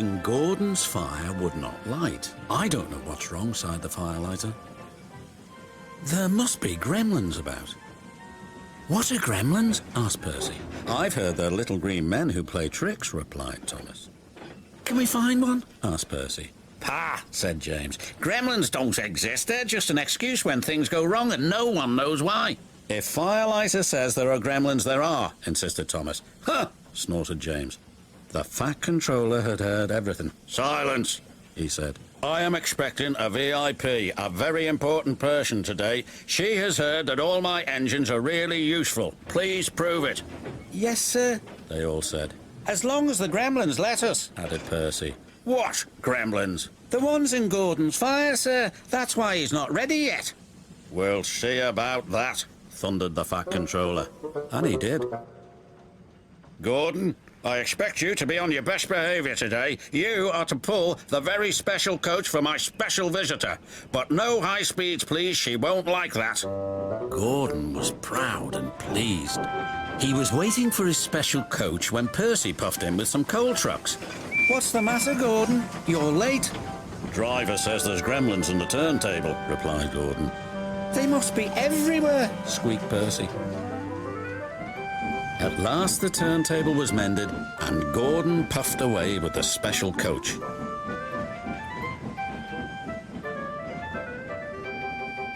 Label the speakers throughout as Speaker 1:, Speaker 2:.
Speaker 1: morning, Gordon's fire would not light. I don't know what's wrong, sighed the firelighter. There must be gremlins about. What are gremlins? Asked Percy. I've heard they're little green men who play tricks, replied Thomas. Can we find one? Asked Percy. Pah, said James. Gremlins don't exist. They're just an excuse when things go wrong and no one knows why. If Firelighter says there are gremlins, there are, insisted Thomas. Huh, snorted James. The Fat Controller had heard everything. Silence, he said. I am expecting a VIP, a very important person today. She has heard that all my engines are really useful. Please prove it. Yes, sir, they all said. As long as the gremlins let us, added Percy. What gremlins? The ones in Gordon's fire, sir. That's why he's not ready yet. We'll see about that, thundered the Fat Controller. And he did. Gordon, I expect you to be on your best behaviour today. You are to pull the very special coach for my special visitor. But no high speeds, please. She won't like that. Gordon was proud and pleased. He was waiting for his special coach when Percy puffed in with some coal trucks. What's the matter, Gordon? You're late. Driver says there's gremlins in the turntable, replied Gordon. They must be everywhere, squeaked Percy. At last the turntable was mended and Gordon puffed away with the special coach.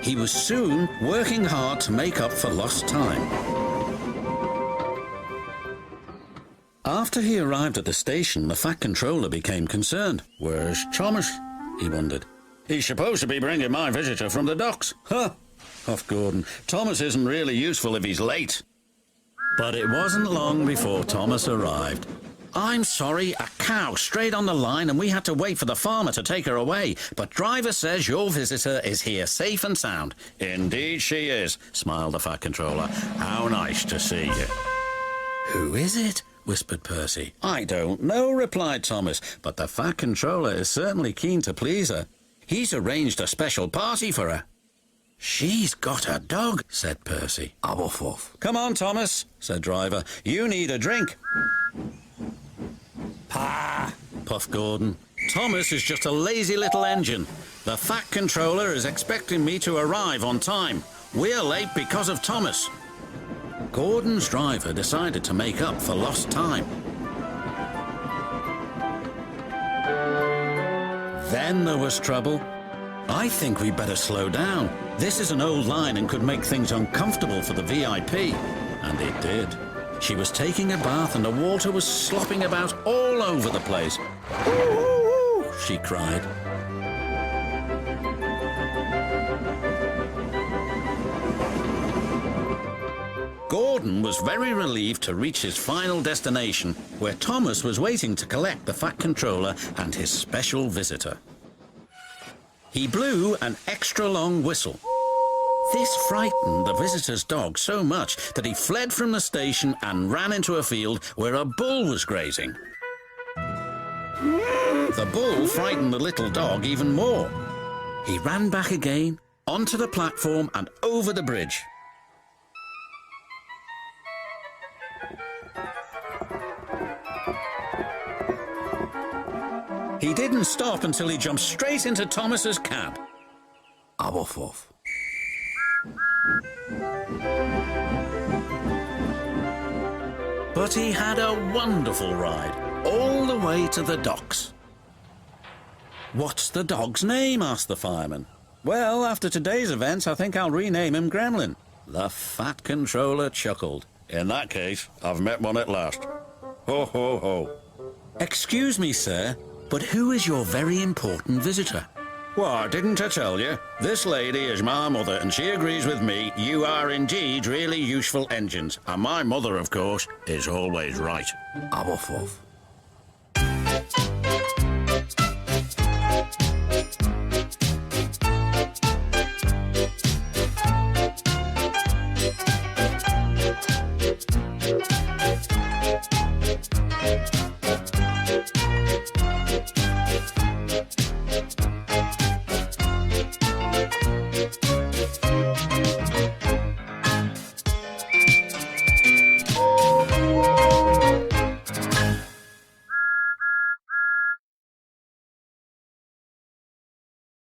Speaker 1: He was soon working hard to make up for lost time. After he arrived at the station, the Fat Controller became concerned. Where's Thomas? He wondered. He's supposed to be bringing my visitor from the docks. Huh, huffed Gordon. Thomas isn't really useful if he's late. But it wasn't long before Thomas arrived. I'm sorry, a cow strayed on the line and we had to wait for the farmer to take her away. But driver says your visitor is here safe and sound. Indeed she is, smiled the Fat Controller. How nice to see you. Who is it? Whispered Percy. I don't know, replied Thomas, but the Fat Controller is certainly keen to please her. He's arranged a special party for her. She's got a dog, said Percy. Woof. Come on, Thomas, said Driver. You need a drink. Pah, puffed Gordon. Thomas is just a lazy little engine. The Fat Controller is expecting me to arrive on time. We're late because of Thomas. Gordon's driver decided to make up for lost time. Then there was trouble. I think we better slow down. This is an old line and could make things uncomfortable for the VIP. And it did. She was taking a bath and the water was slopping about all over the place. Ooh, ooh, ooh, she cried. Gordon was very relieved to reach his final destination, where Thomas was waiting to collect the Fat Controller and his special visitor. He blew an extra long whistle. This frightened the visitor's dog so much that he fled from the station and ran into a field where a bull was grazing. The bull frightened the little dog even more. He ran back again, onto the platform and over the bridge. He didn't stop until he jumped straight into Thomas's cab. Woof. But he had a wonderful ride, all the way to the docks. What's the dog's name? Asked the fireman. Well, after today's events, I think I'll rename him Gremlin. The Fat Controller chuckled. In that case, I've met one at last. Ho, ho, ho. Excuse me, sir, but who is your very important visitor? Why, didn't I tell you? This lady is my mother, and she agrees with me. You are indeed really useful engines. And my mother, of course, is always right. Woof.